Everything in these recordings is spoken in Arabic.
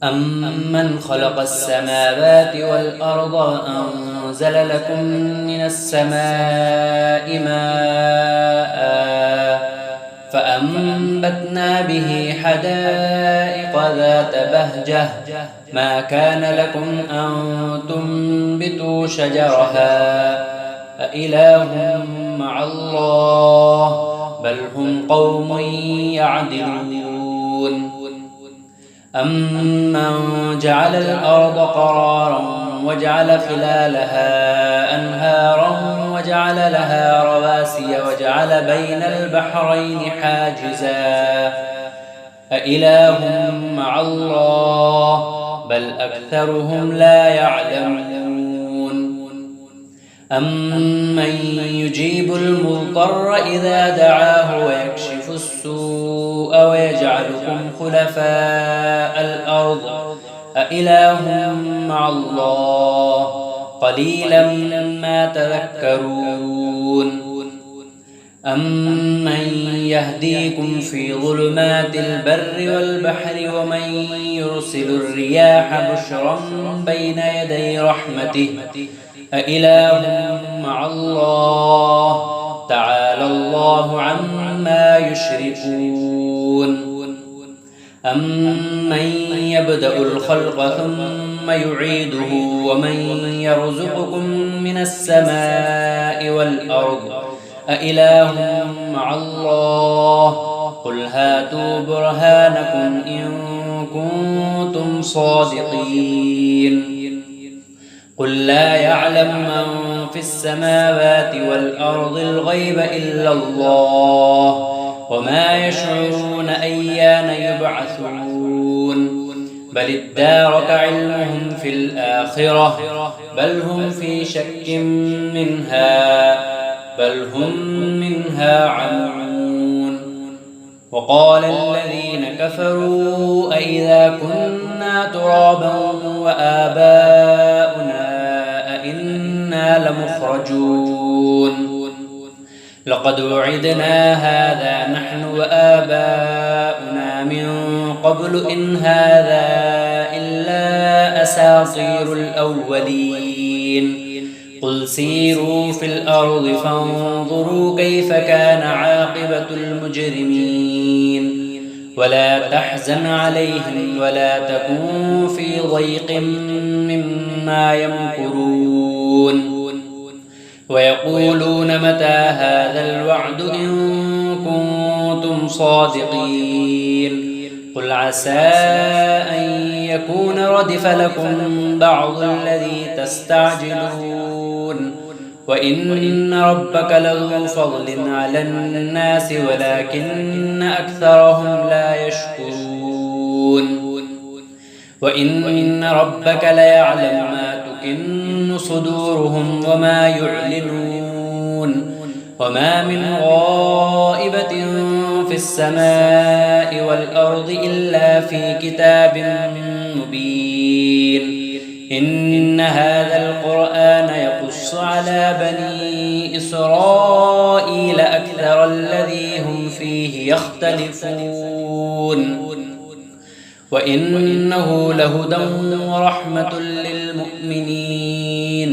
أَمَّنْ خَلَقَ السَّمَاوَاتِ وَالْأَرْضَ وَأَنزَلَ لَكُم مِّنَ السَّمَاءِ مَاءً فَأَنبَتْنَا بِهِ حَدَائِقَ ذَاتَ بَهْجَةٍ مَا كَانَ لَكُمْ أَن تُنبِتُوا شَجَرَهَا أَإِلَٰهٌ مَّعَ اللَّهِ بَلْ هُمْ قَوْمٌ يَعْدِلُونَ أَمَّن جَعَلَ الْأَرْضَ قَرَارًا وَجَعَلَ خِلَالَهَا أَنْهَارًا وَجَعَلَ لَهَا رَوَاسِيَ وَجَعَلَ بَيْنَ الْبَحْرَيْنِ حَاجِزًا أَإِلَٰهٌ مَّعَ اللَّهِ بَلْ أَكْثَرُهُمْ لَا يَعْلَمُونَ أَمَّن يُجِيبُ الْمُضْطَرَّ إِذَا دَعَاهُ وَيَكْشِفُ السُّوءَ وَيَجْعَلُكُمْ خُلَفَاءَ الْأَرْضِ أَإِلَٰهٌ مَّعَ اللَّهِ قَلِيلًا مَّا تَذَكَّرُونَ أَمَّن يَهْدِيكُمْ فِي ظُلُمَاتِ الْبَرِّ وَالْبَحْرِ وَمَن يُرْسِلُ الرِّيَاحَ بُشْرًا بَيْنَ يَدَيْ رَحْمَتِهِ أَإِلَٰهٌ مَّعَ اللَّهِ تَعَالَى اللَّهُ عَمَّا يُشْرِكُونَ أَمَّن يَبْدَأُ الْخَلْقَ ثُمَّ يُعِيدُهُ وَمَن يَرْزُقُكُم مِّنَ السَّمَاءِ وَالْأَرْضِ أَإِلَٰهٌ مَّعَ اللَّهِ قُلْ هَاتُوا بُرْهَانَكُمْ إِن كُنتُمْ صَادِقِينَ قُل لا يَعْلَمُ مَن فِي السَّمَاوَاتِ وَالْأَرْضِ الْغَيْبَ إِلَّا اللَّهُ وَمَا يَشْعُرُونَ أَيَّانَ يُبْعَثُونَ بَلِ ادَّارَكَ عِلْمُهُمْ فِي الْآخِرَةِ بَلْ هُمْ فِي شَكٍّ منها عَمُونَ وَقَالَ الَّذِينَ كَفَرُوا أَإِذَا كُنَّا تُرَابًا وَآبَاؤُنَا أَإِنَّا لَمُخْرَجُونَ لَقَدْ وُعِدْنَا هَٰذَا نَحْنُ وَآبَاؤُنَا مِن قَبْلُ إِنْ هَٰذَا إِلَّا أَسَاطِيرُ الْأَوَّلِينَ قُلْ سِيرُوا فِي الْأَرْضِ فَانظُرُوا كَيْفَ كَانَ عَاقِبَةُ الْمُجْرِمِينَ وَلَا تَحْزَنْ عَلَيْهِمْ وَلَا تَكُن فِي ضَيْقٍ مِّمَّا يَمْكُرُونَ وَيَقُولُونَ مَتَىٰ هَٰذَا الْوَعْدُ إِن كُنتُمْ صَادِقِينَ قُلْ عَسَىٰ أَن يَكُونَ رَدِفَ لَكُم بَعْضُ الَّذِي تَسْتَعْجِلُونَ وَإِنَّ رَبَّكَ لَذُو فَضْلٍ عَلَى النَّاسِ وَلَٰكِنَّ أَكْثَرَهُمْ لَا يَشْكُرُونَ وَإِنَّ رَبَّكَ لَيَعْلَمُ مَا تُكِنُّ صُدُورُهُمْ وَمَا يُعْلِنُونَ وَمَا مِنْ غَائِبَةٍ فِي السَّمَاءِ وَالْأَرْضِ إِلَّا فِي كِتَابٍ مُّبِينٍ إِنَّ هَٰذَا الْقُرْآنَ يَقُصُّ عَلَىٰ بَنِي إِسْرَائِيلَ أَكْثَرَ الَّذِي هُمْ فِيهِ يَخْتَلِفُونَ وَإِنَّهُ لَهُدًى وَرَحْمَةٌ لِّلْمُؤْمِنِينَ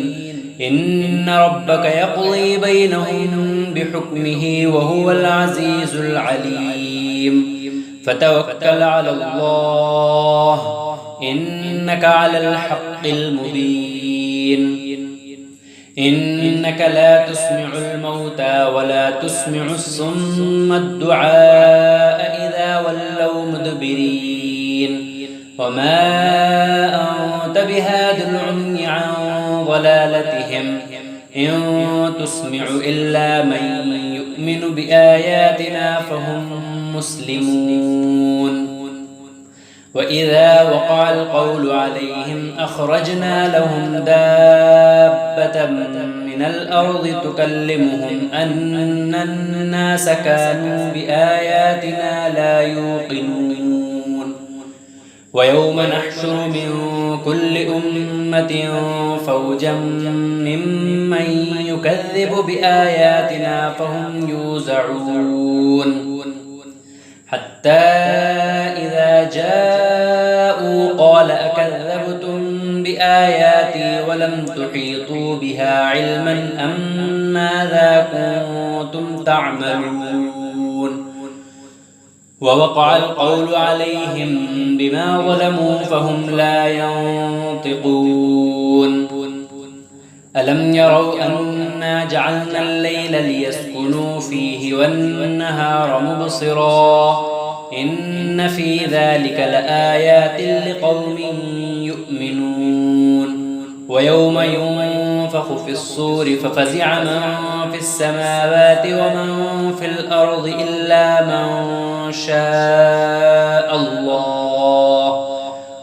إِنَّ رَبَّكَ يَقْضِي بَيْنَهُم بِحُكْمِهِ وَهُوَ الْعَزِيزُ الْعَلِيمُ فَتَوَكَّلْ عَلَى اللَّهِ إِنَّكَ عَلَى الْحَقِّ الْمُبِينِ إِنَّكَ لَا تُسْمِعُ الْمَوْتَىٰ وَلَا تُسْمِعُ الصُّمَّ الدُّعَاءَ إِذَا وَلَّوْا مُدْبِرِينَ وَمَا أَنتَ بِهَادِ الْعُمْيِ عَن ضَلَالَتِهِمْ إِن تُسْمِعُ إِلَّا مَن يُؤْمِنُ بِآيَاتِنَا فَهُم مُّسْلِمُونَ وَإِذَا وَقَعَ الْقَوْلُ عَلَيْهِمْ أَخْرَجْنَا لَهُمْ دَابَّةً مِّنَ الْأَرْضِ تُكَلِّمُهُمْ أَنَّ النَّاسَ كَانُوا بِآيَاتِنَا لَا يُوقِنُونَ وَيَوْمَ نَحْشُرُ مِن كُلِّ أُمَّةٍ فَوْجًا مِّمَّن يُكَذِّبُ بِآيَاتِنَا فَهُمْ يُوزَعُونَ حَتَّىٰ إِذَا جَاءُوا قَالَ تحيطوا بها علما أم ماذا كنتم تعملون ووقع القول عليهم بما ظلموا فهم لا ينطقون ألم يروا أنا جعلنا الليل ليسكنوا فيه والنهار مبصرا إن في ذلك لآيات لقوم يؤمنون ويوم ينفخ في الصور ففزع من في السماوات ومن في الأرض إلا من شاء الله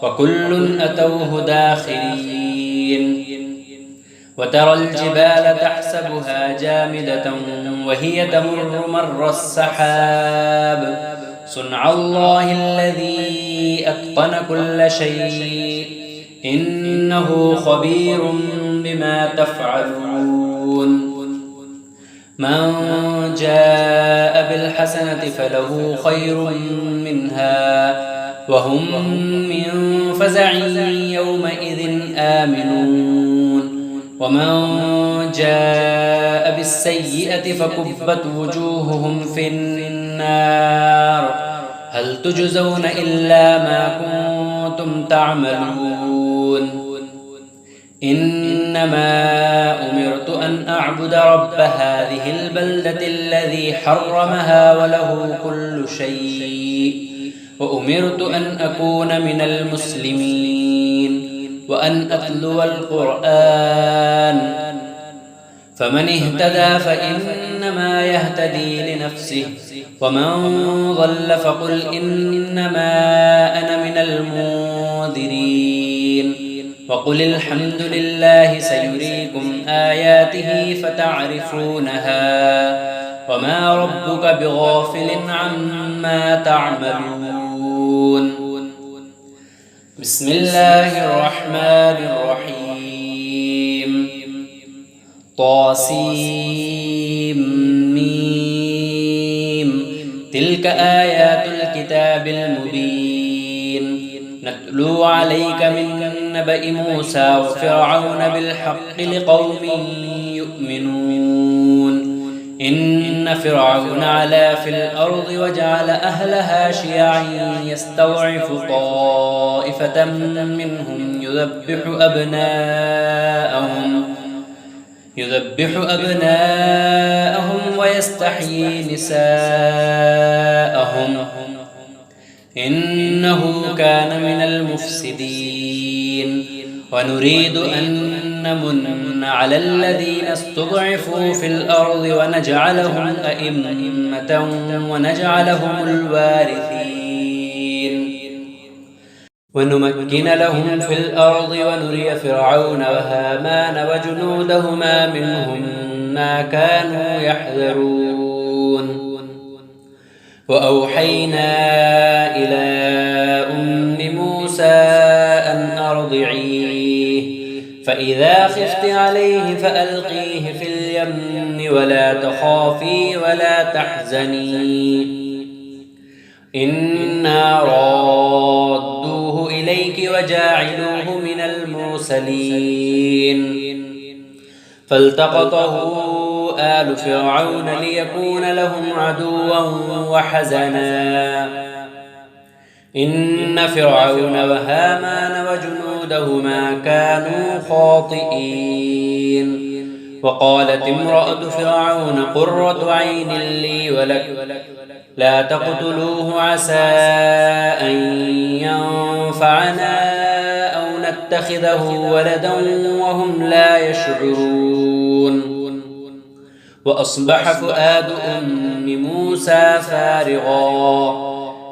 وكل أتوه داخرين وترى الجبال تحسبها جامدة وهي تمر مر السحاب صنع الله الذي أتقن كل شيء إنه خبير بما تفعلون من جاء بالحسنة فله خير منها وهم من فزع يومئذ آمنون ومن جاء بالسيئة فكبت وجوههم في النار هل تجزون إلا ما كنتم تعملون إنما أمرت أن أعبد رب هذه البلدة الذي حرمها وله كل شيء وأمرت أن أكون من المسلمين وأن أتلو القرآن فمن اهتدى فإنما يهتدي لنفسه ومن ضل فقل إنما أنا من المنذرين وقل الحمد لله سيريكم آياته فتعرفونها وما ربك بغافل عما تعملون بسم الله الرحمن الرحيم طاسيم ميم تلك آيات الكتاب المبين نتلو عليك من نبأ موسى وفرعون بالحق لقوم يؤمنون إن فرعون علا في الأرض وجعل أهلها شيعا يستضعف طائفة منهم يذبح أبناءهم ويستحيي نساءهم إنه كان من المفسدين ونريد أن نمن على الذين استضعفوا في الأرض ونجعلهم أئمة ونجعلهم الوارثين ونمكن لهم في الأرض ونري فرعون وهامان وجنودهما منهم ما كانوا يحذرون وأوحينا إلى أم موسى أن أرضعيه فإذا خفت عليه فألقيه في اليم ولا تخافي ولا تحزني إنا رادوه إليك وجاعلوه من المرسلين فالتقطه آل فرعون ليكون لهم عدوا وحزنا إن فرعون وهامان وجنودهما كانوا خاطئين وقالت امرأة فرعون قرة عين لي ولك لا تقتلوه عسى أن ينفعنا أو نتخذه ولدا وهم لا يشعرون وأصبح فؤاد أم موسى فارغا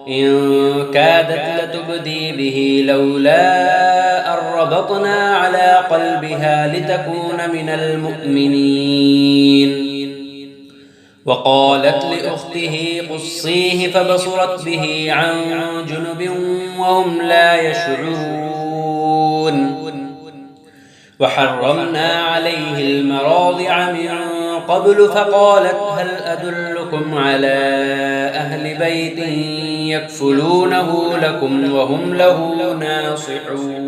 إن كادت لتبدي به لولا أن ربطنا على قلبها لتكون من المؤمنين وقالت لأخته قصيه فبصرت به عن جنب وهم لا يشعرون وحرمنا عليه المراضع من قبل فقالت هل أدلكم على أهل بيت يكفلونه لكم وهم له ناصحون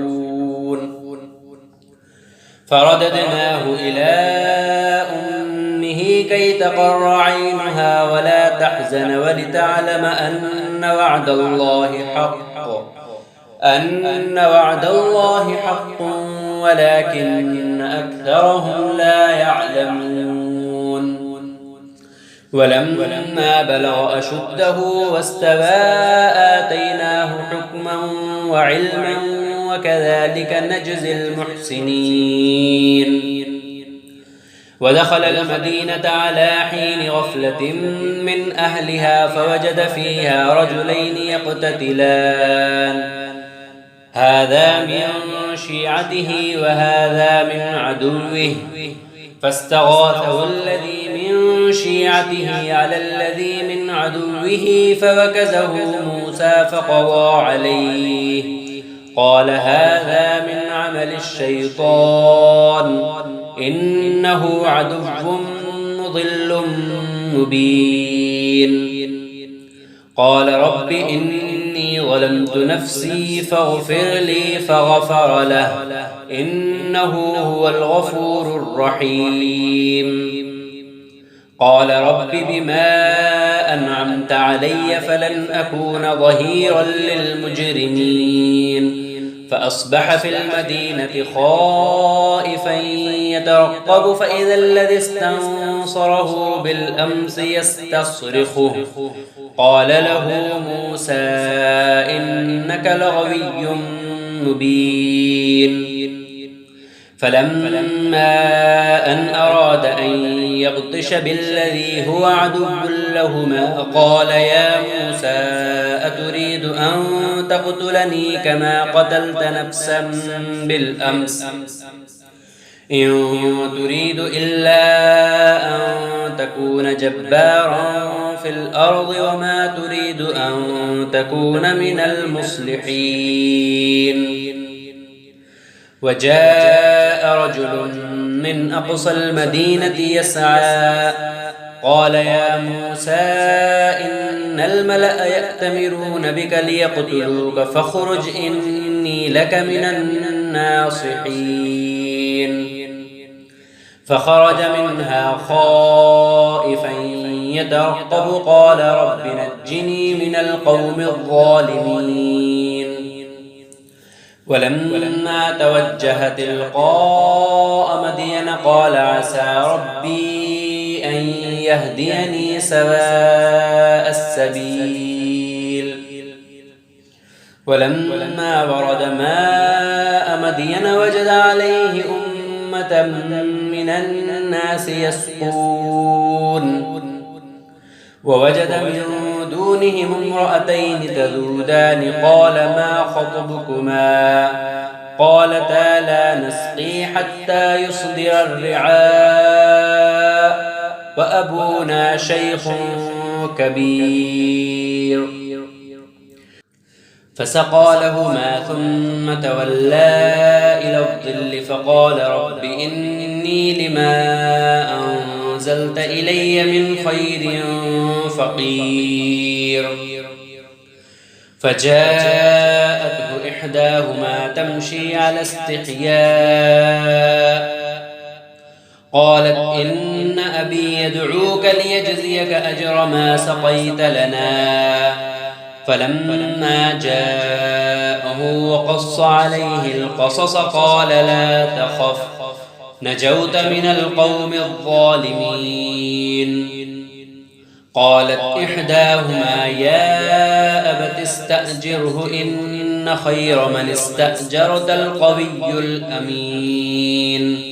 فرددناه إلى أمه كي تقر عينها ولا تحزن ولتعلم أن وعد الله حق ولكن أكثرهم لا يعلمون. ولما بلغ أشده واستوى آتيناه حكما وعلما وكذلك نجزي المحسنين. ودخل المدينة على حين غفلة من أهلها فوجد فيها رجلين يقتتلان، هذا من شيعته وهذا من عدوه، فاستغاثه الذي من شيعته على الذي من عدوه فوكزه موسى فقضى عليه، قال هذا من عمل الشيطان إنه عدو مضل مبين. قال رب إني ظلمت نفسي فاغفر لي فغفر له إنه هو الغفور الرحيم. قال رب بما أنعمت علي فلن أكون ظهيرا للمجرمين. فأصبح في المدينة خائفا يترقب فإذا الذي استنصره بالأمس يستصرخه، قال له موسى إنك لغوي مبين. فلما أن أراد أن يبطش بالذي هو عدو لهما قال يا موسى أتريد أن تقتلني كما قتلت نفسا بالأمس إن تريد إلا أن تكون جبارا في الأرض وما تريد أن تكون من المصلحين. وجاء رجل من أقصى المدينة يسعى قال يا موسى إن الملأ يأتمرون بك ليقتلوك فاخرج إني لك من الناصحين. فخرج منها خائفا يترقب قال رب نجني من القوم الظالمين. ولما توجه تلقاء مدين قال عسى ربي أن يهديني سواء السبيل. ولما ورد ماء مدين وجد عليه أمة من الناس يسقون ووجد من دونهم امرأتين تذودان قال ما خطبكما قالتا لا نسقي حتى يصدر الرعاء وأبونا شيخ كبير. فسقى لهما ثم تولى إلى الظل فقال رب إني لما أنزلت إلي من خير فقير. فجاءته إحداهما تمشي على استحياء قالت إن أبي يدعوك ليجزيك أجر ما سقيت لنا. فلما جاءه وقص عليه القصص قال لا تخف نجوت من القوم الظالمين. قالت إحداهما يا أبت استأجره إن خير من استأجرت القوي الأمين.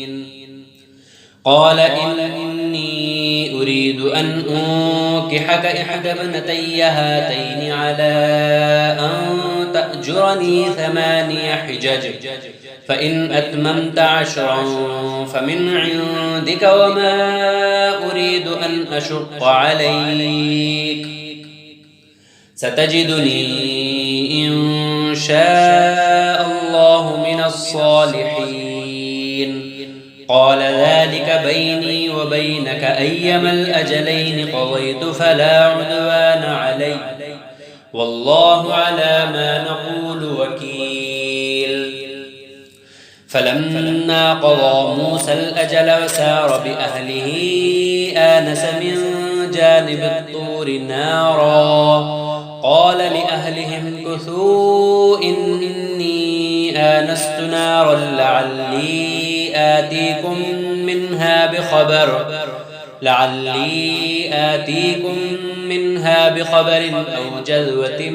قال إني أريد أن أنكحك إحدى ابنتي هاتين على أن تأجرني 8 حجج فإن أتممت 10 فمن عندك وما أريد أن أشق عليك ستجدني إن شاء الله من الصالحين. قال ذلك بيني وبينك أيما الأجلين قضيت فلا عدوان علي والله على ما نقول وكيل. فلما قضى موسى الأجل وسار بأهله آنس من جانب الطور نارا قال لأهلهم كثوا إني آنست نارا لعلي آتيكم منها بخبر أو جذوة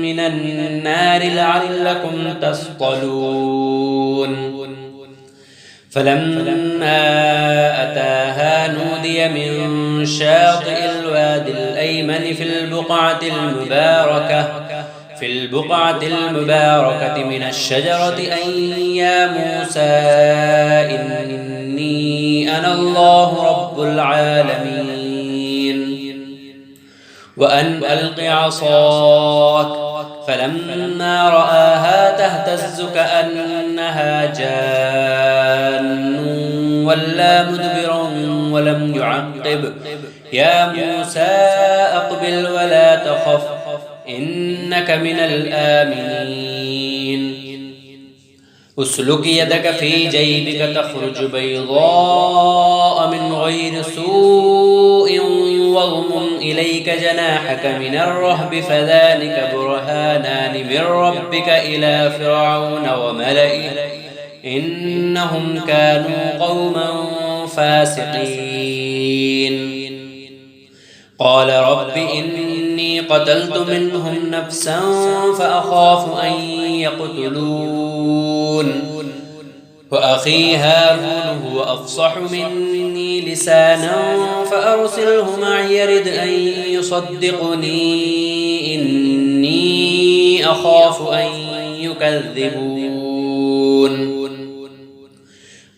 من النار لعلكم تصطلون فلما أتاها نودي من شاطئ الوادي الأيمن في البقعة المباركة من الشجرة أن يا موسى إني أنا الله رب العالمين وأن ألق عصاك فلما رآها تهتز كأنها جان ولا مدبرا ولم يعقب يا موسى أقبل ولا تخف إنك من الآمنين أسلك يدك في جيبك تخرج بيضاء من غير سوء واضمم إليك جناحك من الرهب فذلك برهانان من ربك إلى فرعون وملئه إنهم كانوا قوما فاسقين قال رب إني قتلت منهم نفسا فأخاف أن يقتلون وأخي هارون هو أفصح مني لسانا فأرسله معي يرد أن يصدقني إني أخاف أن يكذبون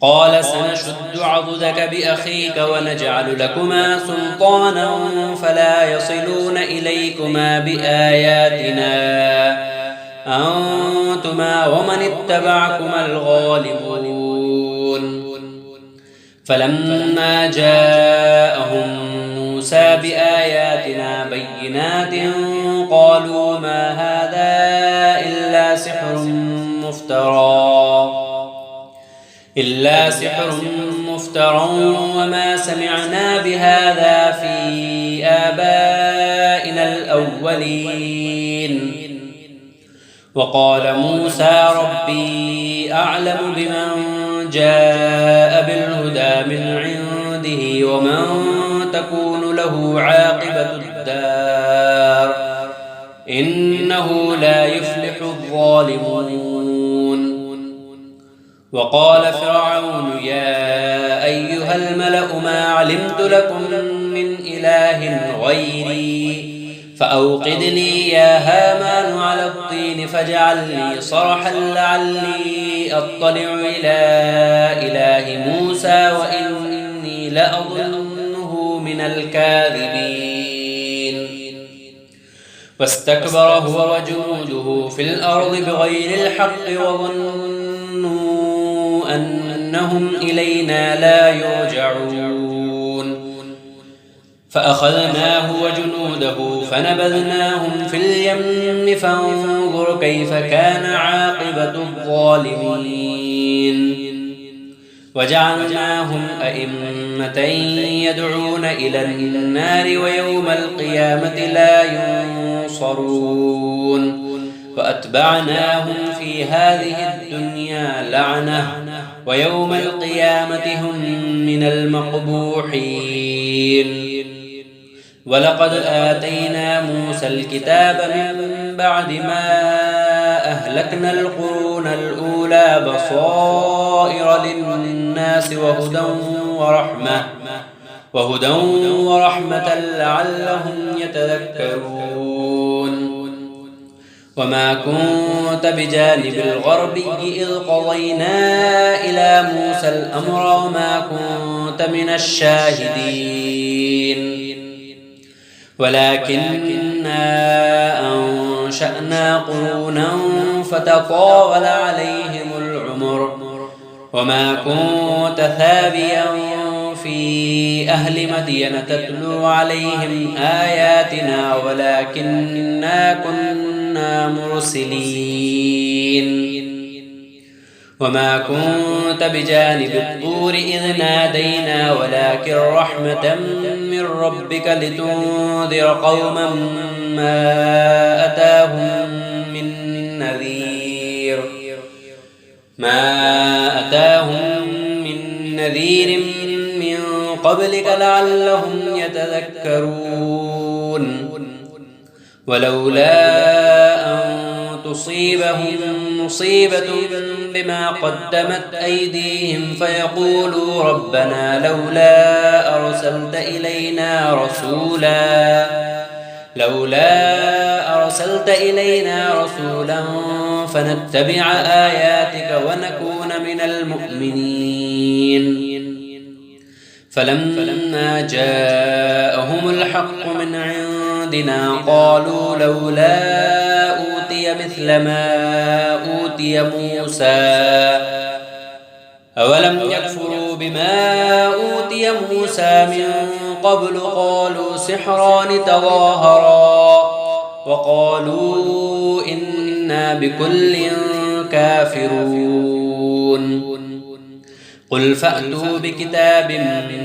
قال سنشد عضدك بأخيك ونجعل لكما سلطانا فلا يصلون إليكما بآياتنا أنتما ومن اتبعكما الغالبون فلما جاءهم موسى بآياتنا بينات قالوا ما هذا إلا سحر مفترى وما سمعنا بهذا في آبائنا الأولين وقال موسى ربي أعلم بمن جاء بالهدى من عنده ومن تكون له عاقبة الدار إنه لا يفلح الظالمون وقال فرعون يا أيها الملأ ما علمت لكم من إله غيري فأوقد لي يا هامان على الطين فاجعل لي صرحا لعلي أطلع إلى إله موسى وإني لأظنه من الكاذبين واستكبر هو وجنوده في الأرض بغير الحق وظنوا أنهم إلينا لا يرجعون فأخذناه وجنوده فنبذناهم في اليم فانظر كيف كان عاقبة الظالمين وجعلناهم أئمة يدعون إلى النار ويوم القيامة لا ينصرون وأتبعناهم في هذه الدنيا لعنة ويوم القيامة هم من المقبوحين ولقد آتينا موسى الكتاب من بعد ما أهلكنا القرون الأولى بصائر للناس وهدى ورحمة لعلهم يتذكرون وما كنت بجانب الغربي إذ قضينا إلى موسى الأمر وما كنت من الشاهدين ولكننا أنشأنا قرونا فتطاول عليهم العمر وما كنت ثابيا في أهل مدين تتلو عليهم آياتنا ولكننا كنا مرسلين وما كنت بجانب الطور إذ نادينا ولكن رحمة من ربك لتنذر قوما ما أتاهم من نذير من قبلك لعلهم يتذكرون ولولا أن تصيبهم مصيبة بما قدمت أيديهم فيقولوا ربنا لولا أرسلت إلينا رسولا فنتبع آياتك ونكون من المؤمنين فلما جاءهم الحق من عندنا قالوا لولا أوتي مثل ما أوتي موسى أولم يكفروا بما أوتي موسى من قبل قالوا سحران تظاهرا وقالوا إنا بكل كافرون قل فأتوا بكتاب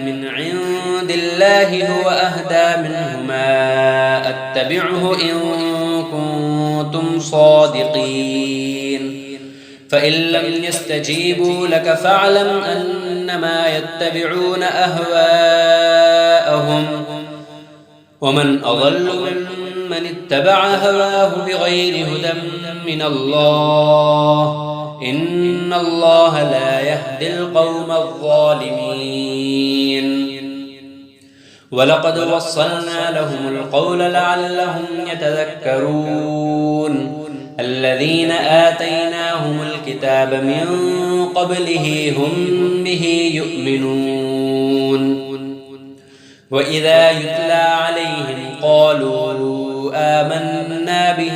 من عند الله هو أهدى منهما أتبعه إن كنتم صادقين فإن لم يستجيبوا لك فاعلم أنما يتبعون أهواءهم ومن أضل ممن اتبع هواه بغير هدى من الله إن الله لا يهدي القوم الظالمين ولقد وصلنا لهم القول لعلهم يتذكرون الذين آتيناهم الكتاب من قبله هم به يؤمنون وإذا يتلى عليهم قالوا آمنا به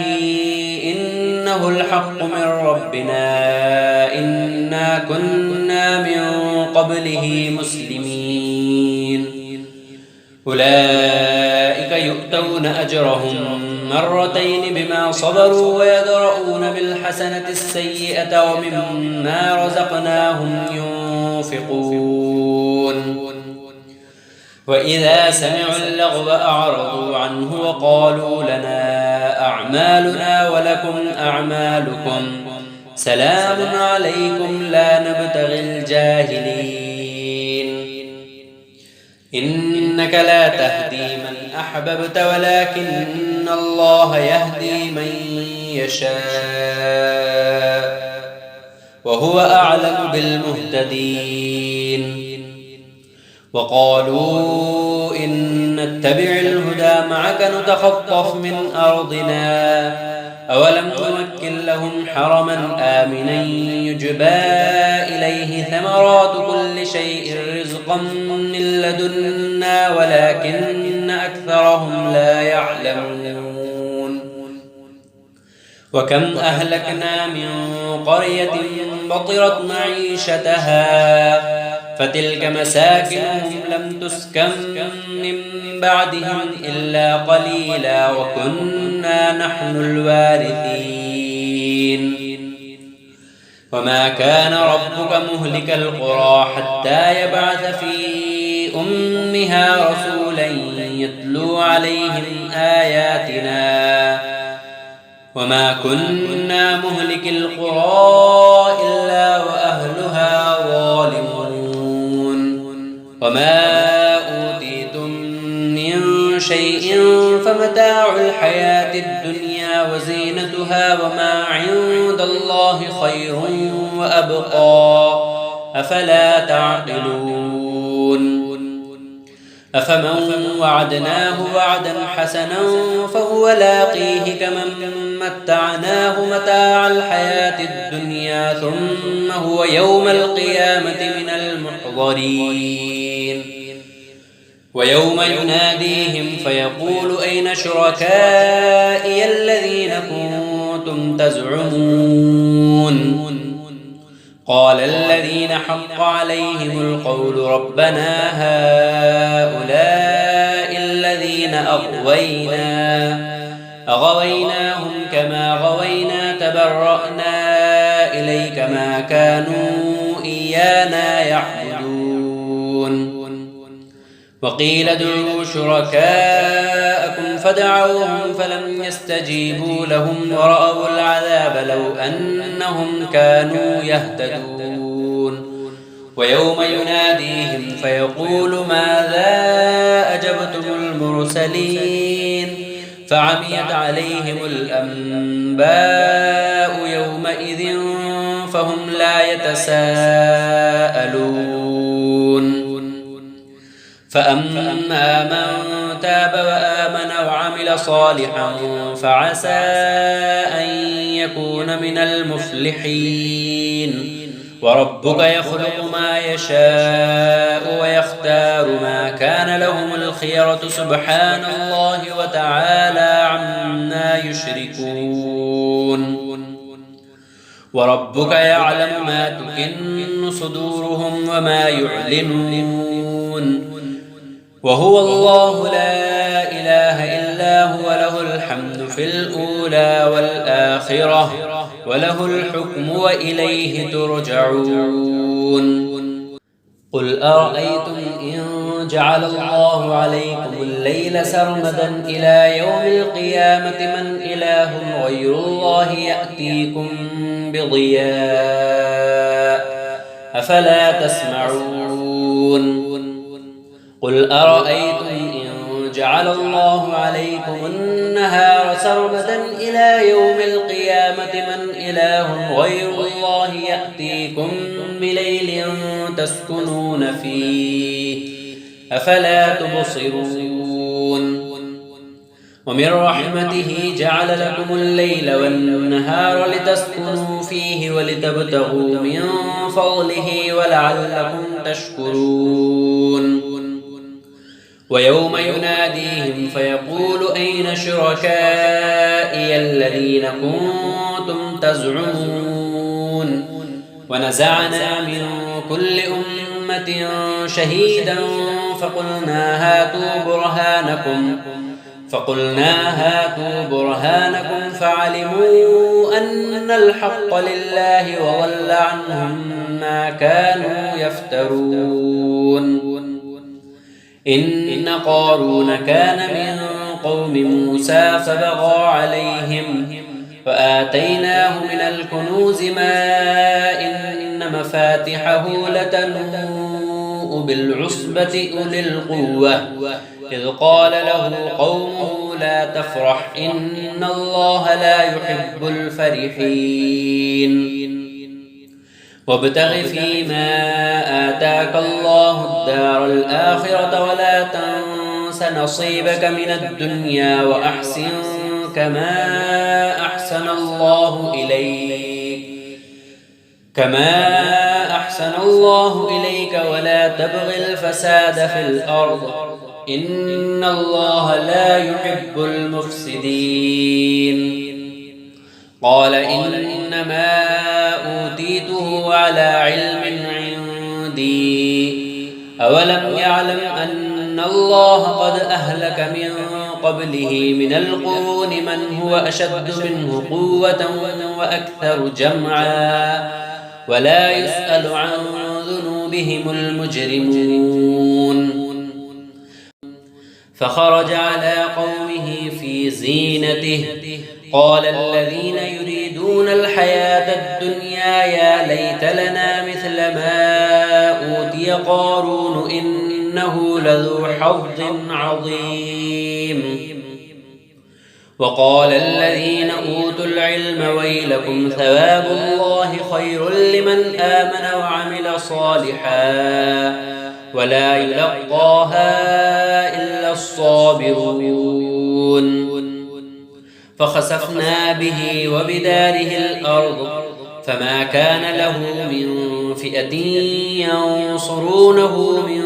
إنه الحق من ربنا إنا كنا من قبله مسلمين أولئك يؤتون أجرهم مرتين بما صبروا ويدرؤون بالحسنة السيئة ومما رزقناهم ينفقون وإذا سمعوا اللغو أعرضوا عنه وقالوا لنا أعمالنا ولكم أعمالكم سلام عليكم لا نبتغي الجاهلين إنك لا تهدي من أحببت ولكن الله يهدي من يشاء وهو أعلم بالمهتدين وقالوا إن نتبع الهدى معك نتخطف من أرضنا أولم نمكن لهم حرما آمنا يجبى إليه ثمرات كل شيء رزقا من لدنا ولكن أكثرهم لا يعلمون وكم أهلكنا من قرية بطرت معيشتها فتلك مساكنهم لم تسكن من بعدهم إلا قليلا وكنا نحن الوارثين وما كان ربك مهلك القرى حتى يبعث في أمها رسولا يتلو عليهم آياتنا وما كنا مهلك القرى إلا وأهلها ظالمون وما أوتيتم من شيء فمتاع الحياة الدنيا وزينتها وما عند الله خير وأبقى أفلا تعقلون أفمن وعدناه وعدا حسنا فهو لاقيه كمن متعناه متاع الحياة الدنيا ثم هو يوم القيامة من المحضرين ويوم يناديهم فيقول أين شركائي الذين كنتم تزعمون قال الذين حق عليهم القول ربنا هؤلاء الذين أغويناهم كما غوينا تبرأنا إليك ما كانوا إيانا يعبدون وقيل ادعوا شركاءكم فدعوهم فلم يستجيبوا لهم ورأوا العذاب لو أنهم كانوا يهتدون ويوم يناديهم فيقول ماذا أجبتم المرسلين فعميت عليهم الأنباء يومئذ فهم لا يتساءلون فأما من تاب وآمن وعمل صالحا فعسى أن يكون من المفلحين وربك يخلق ما يشاء ويختار ما كان لهم الخيرة سبحان الله وتعالى عما يشركون وربك يعلم ما تكن صدورهم وما يعلنون وهو الله لا إله إلا هو له الحمد في الأولى والآخرة وله الحكم وإليه ترجعون قل أرأيتم إن جعل الله عليكم الليل سرمدا إلى يوم القيامة من إله غير الله يأتيكم بضياء أفلا تسمعون قل أرأيتم إن جعل الله عليكم النهار سرمدا إلى يوم القيامة من إله غير الله يأتيكم بليل تسكنون فيه أفلا تبصرون ومن رحمته جعل لكم الليل والنهار لتسكنوا فيه ولتبتغوا من فضله ولعلكم تشكرون ويوم يناديهم فيقول أين شركائي الذين كنتم تزعمون ونزعنا من كل أمة شهيدا فقلنا هاتوا برهانكم فعلموا أن الحق لله وضل عنهم ما كانوا يفترون إن قارون كان من قوم موسى فبغى عليهم وآتيناه من الكنوز ما إن مفاتحه لتنوء بالعصبة أولي القوة إذ قال له قومه لا تفرح إن الله لا يحب الفرحين وابتغ فيما آتاك الله الدار الآخرة ولا تنس نصيبك من الدنيا وأحسن كما أحسن الله إليك ولا تبغ الفساد في الأرض إن الله لا يحب المفسدين قال إنما أوتيته على علم عندي أولم يعلم أن الله قد أهلك من قبله من القرون من هو أشد منه قوة وأكثر جمعا ولا يسأل عن ذنوبهم المجرمون فخرج على قومه في زينته قال الذين يريدون الحياة الدنيا يا ليت لنا مثل ما أوتي قارون إنه لذو حظ عظيم وقال الذين أوتوا العلم ويلكم ثواب الله خير لمن آمن وعمل صالحا ولا يلقاها إلا الصابرون فخسفنا به وبداره الأرض فما كان له من فئة ينصرونه من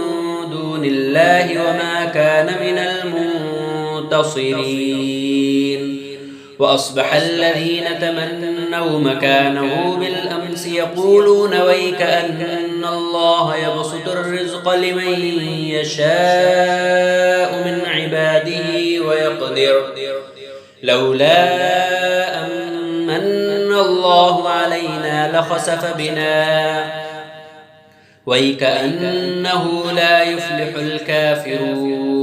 دون الله وما كان من المنتصرين وأصبح الذين تمنوا مكانه بالأمس يقولون ويك أن الله يبسط الرزق لمن يشاء من عباده ويقدر لولا أمن الله علينا لخسف بنا وكأنه لا يفلح الكافرون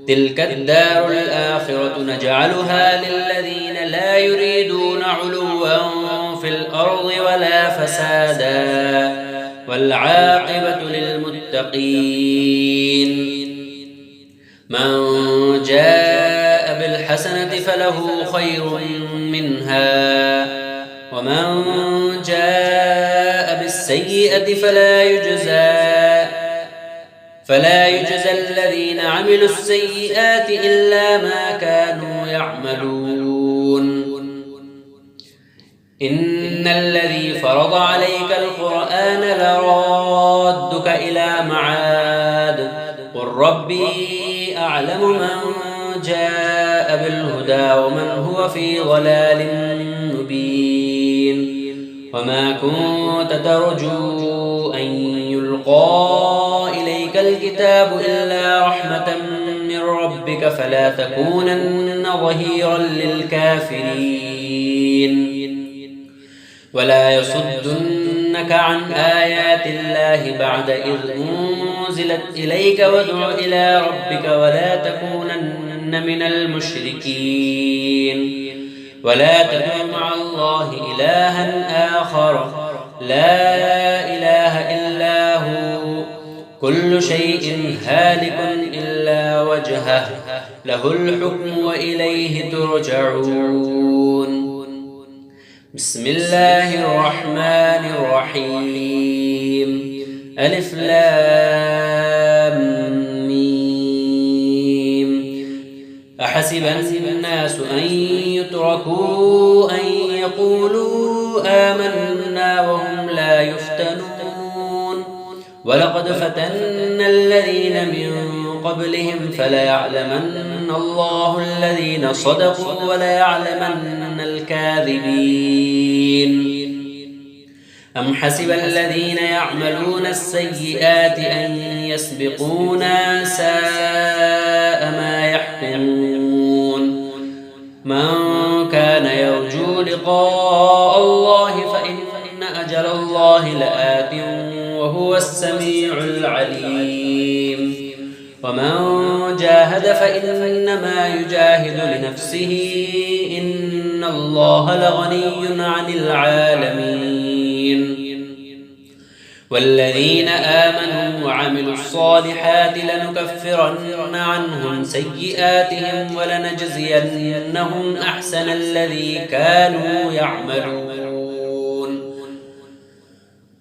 تلك الدار الآخرة نجعلها للذين لا يريدون علوا في الأرض ولا فسادا والعاقبة للمتقين من جاء بالحسنة فله خير منها ومن جاء بالسيئة فلا يجزى الذين عملوا السيئات إلا ما كانوا يعملون إن الذي فرض عليك القرآن لرادك إلى معاد قل ربي أعلم من جاء بالهدى ومن هو في ضلال مبين وما كنت ترجو أن يلقى إليك الكتاب إلا رحمة من ربك فلا تكونن ظهيرا للكافرين ولا يصدنك عن آيات الله بعد إذ أنزلت إليك وادع إلى ربك ولا تكونن من المشركين ولا تدع مع الله إلها آخر لا إله إلا هو كل شيء هالك إلا وجهه له الحكم وإليه ترجعون بسم الله الرحمن الرحيم ألف لام ميم أحسب الناس أن يتركوا أن يقولوا آمنا وهم لا يفتنون ولقد فتنا الذين من قبلهم فليعلمن الله الذين صدقوا وليعلمن الكاذبين أم حسب الذين يعملون السيئات أن يسبقونا ساء ما يحكمون من كان يرجو لقاء الله فإن أجل الله لآت وهو السميع العليم ومن جاهد فإنما يجاهد لنفسه إن الله لغني عن العالمين والذين آمنوا وعملوا الصالحات لنكفرن عنهم سيئاتهم ولنجزينهم أحسن الذي كانوا يعملون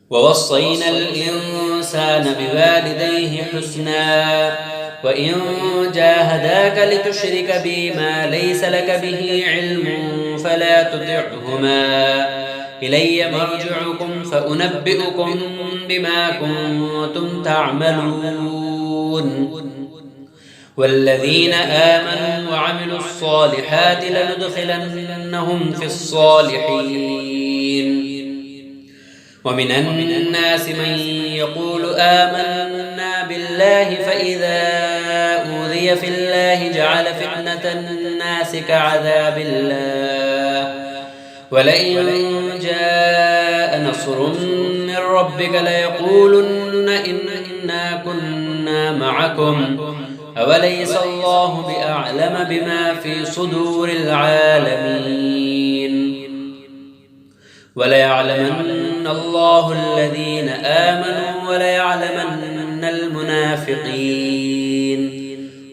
ووصينا الإنسان بوالديه حسنا وإن جاهداك لتشرك بي ما ليس لك به علم فلا تطعهما إلي مرجعكم فأنبئكم بما كنتم تعملون والذين آمنوا وعملوا الصالحات لندخلنهم في الصالحين ومن الناس من يقول آمنا بالله فإذا أوذي في الله جعل فتنة الناس كعذاب الله ولئن جاء نصر من ربك ليقولن إنا كنا معكم أوليس الله بأعلم بما في صدور العالمين وليعلمن الله الذين آمنوا وليعلمن المنافقين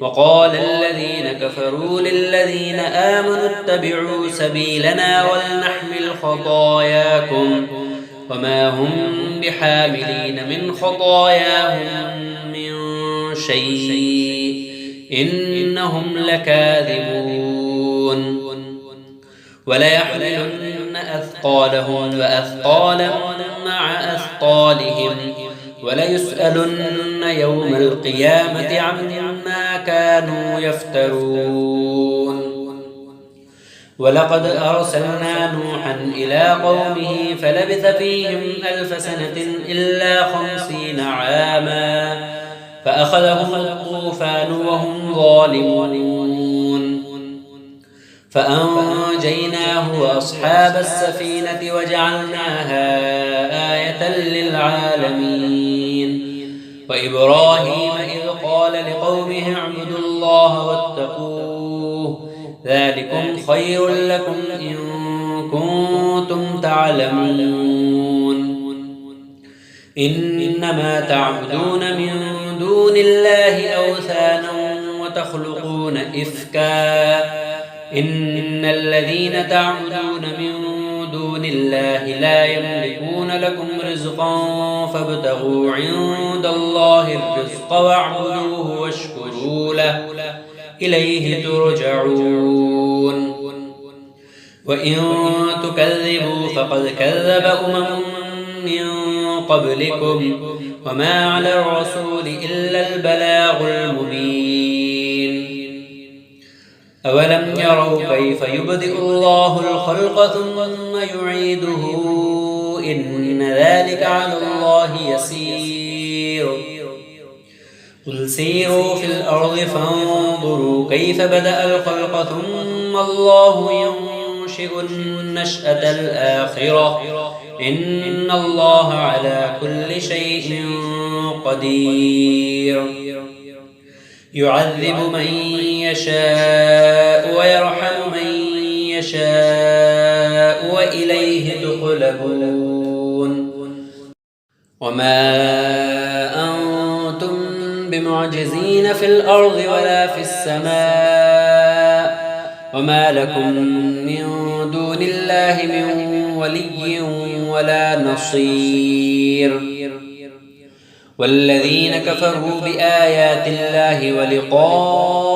وقال الذين كفروا للذين آمنوا اتبعوا سبيلنا ولنحمل خطاياكم وما هم بحاملين من خطاياهم من شيء إنهم لكاذبون وليحملن أثقالهم وأثقالا مع أثقالهم وليسألن يوم القيامة عما كانوا يفترون ولقد أرسلنا نوحا إلى قومه فلبث فيهم 1000 سنة إلا 50 عاما فأخذهم الطوفان وهم ظالمون فأنجيناه وأصحاب السفينة وجعلناها آية للعالمين. وإبراهيم إذ قال لقومه اعبدوا الله واتقوه ذلكم خير لكم إن كنتم تعلمون. إنما تعبدون من دون الله أوثانا وتخلقون إفكا إن الذين تعبدون من دون الله لا يملكون لكم رزقا فابتغوا عند الله الرزق واعبدوه واشكروا له إليه ترجعون. وإن تكذبوا فقد كذب من قبلكم وما على الرسول إلا البلاغ المبين. أولم يروا كيف يبدئ الله الخلق ثم يعيده إن ذلك على الله يسير. قل سيروا في الأرض فانظروا كيف بدأ الخلق ثم الله ينشئ النشأة الآخرة إن الله على كل شيء قدير. يعذب من يشاء ويرحم من يشاء وإليه تقلبون. وما أنتم بمعجزين في الأرض ولا في السماء وما لكم من دون الله من ولي ولا نصير. والذين كفروا بآيات الله ولقائه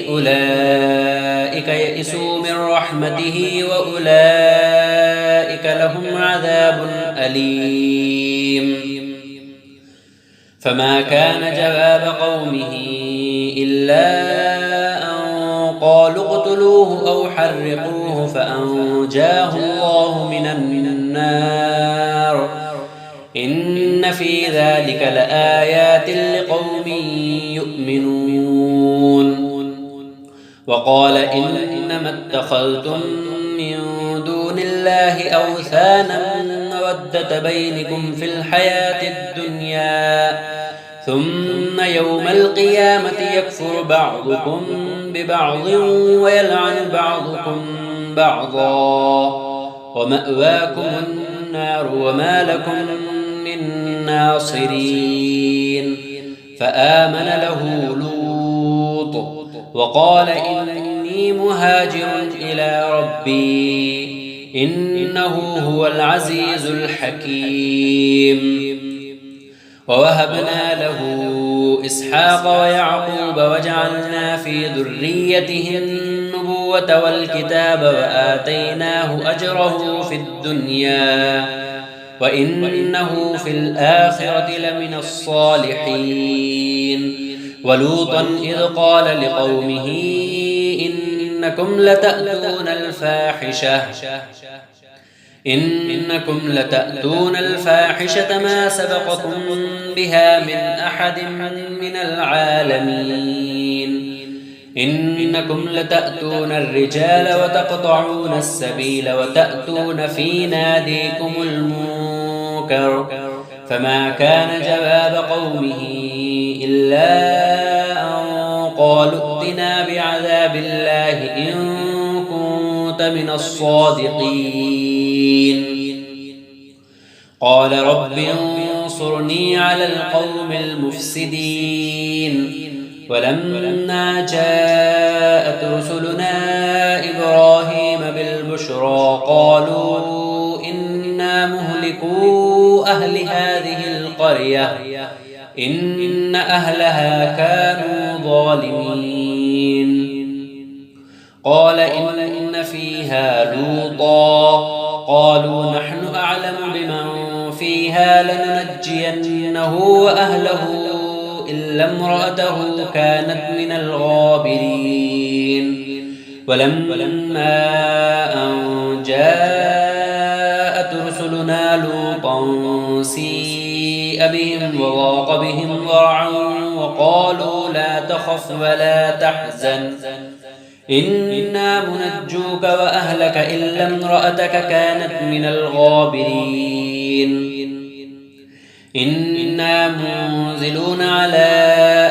أولئك يئسوا من رحمته وأولئك لهم عذاب أليم. فما كان جواب قومه إلا أن قالوا اقتلوه أو حرقوه فأنجاه الله من النار إن في ذلك لآيات لقوم يؤمنون. وقال إنما اتخذتم من دون الله أوثانا مودة بينكم في الحياة الدنيا ثم يوم القيامة يكفر بعضكم ببعض ويلعن بعضكم بعضا ومأواكم النار وما لكم من ناصرين. فآمن له لوط وقال إني مهاجر إلى ربي إنه هو العزيز الحكيم. ووهبنا له إسحاق ويعقوب وجعلنا في ذريته النبوة والكتاب وآتيناه أجره في الدنيا وإنه في الآخرة لمن الصالحين. ولوطا إذ قال لقومه إنكم لتأتون الفاحشة ما سبقكم بها من أحد من العالمين. إنكم لتأتون الرجال وتقطعون السبيل وتأتون في ناديكم المنكر. فما كان جواب قومه إلا أن قالوا ائتنا بعذاب الله إن كنت من الصادقين. قال رب انصرني على القوم المفسدين. ولما جاءت رسلنا إبراهيم بالبشرى قالوا إنا مهلكو أهل هذه القرية إن أهلها كانوا ظالمين. قال إن فيها لوطا قالوا نحن أعلم بمن فيها لننجينه وأهله إلا امرأته كانت من الغابرين. ولما أن جاءت رسلنا لوطا سيء بهم وضاق بهم ذرعا وقالوا لا تخف ولا تحزن إنا منجوك وأهلك إلا امرأتك كانت من الغابرين إنا منزلون على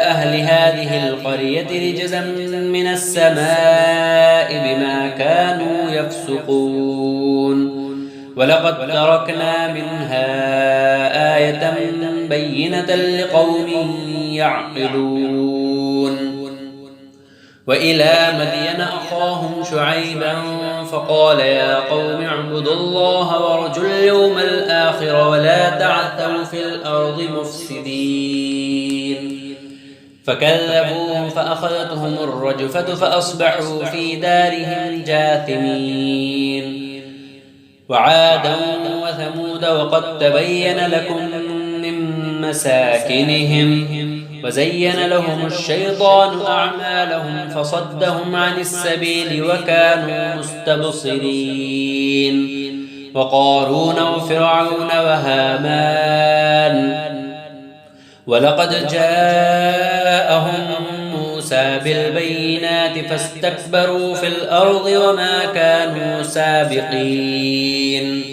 أهل هذه القرية رجزا من السماء بما كانوا يفسقون ولقد تركنا منها آية بينة لقوم يعقلون وإلى مدين أخاهم شعيبا فقال يا قوم اعبدوا الله وارجوا اليوم الآخر ولا تعثوا في الأرض مفسدين فكذبوه فأخذتهم الرجفة فأصبحوا في دارهم جاثمين وعادا وثمود وقد تبين لكم من مساكنهم وزين لهم الشيطان أعمالهم فصدهم عن السبيل وكانوا مستبصرين وقارون وفرعون وهامان ولقد جاءهم موسى بالبينات فاستكبروا في الأرض وما كانوا سابقين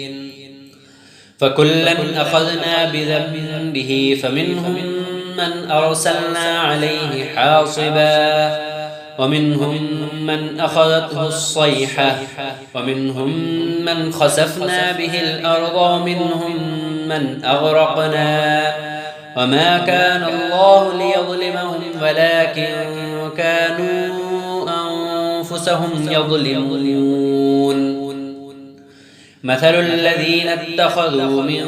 فكلا أخذنا بذنبه فمنهم من أرسلنا عليه حاصبا ومنهم من أخذته الصيحة ومنهم من خسفنا به الأرض ومنهم من أغرقنا وما كان الله ليظلمهم ولكن كانوا أنفسهم يظلمون مثل الذين اتخذوا من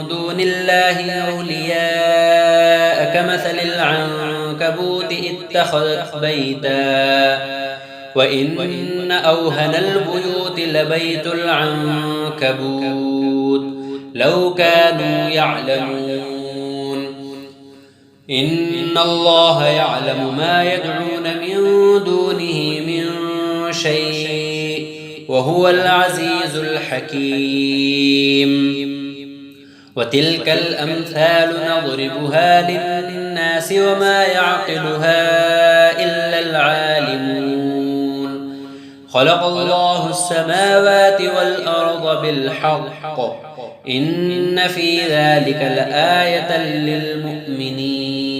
دون الله أولياء كمثل العنكبوت اتخذت بيتا وإن أوهن البيوت لبيت العنكبوت لو كانوا يعلمون إن الله يعلم ما يدعون من دونه من شيء وهو العزيز الحكيم وتلك الأمثال نضربها للناس وما يعقلها إلا العالمون خلق الله السماوات والأرض بالحق إن في ذلك لآية للمؤمنين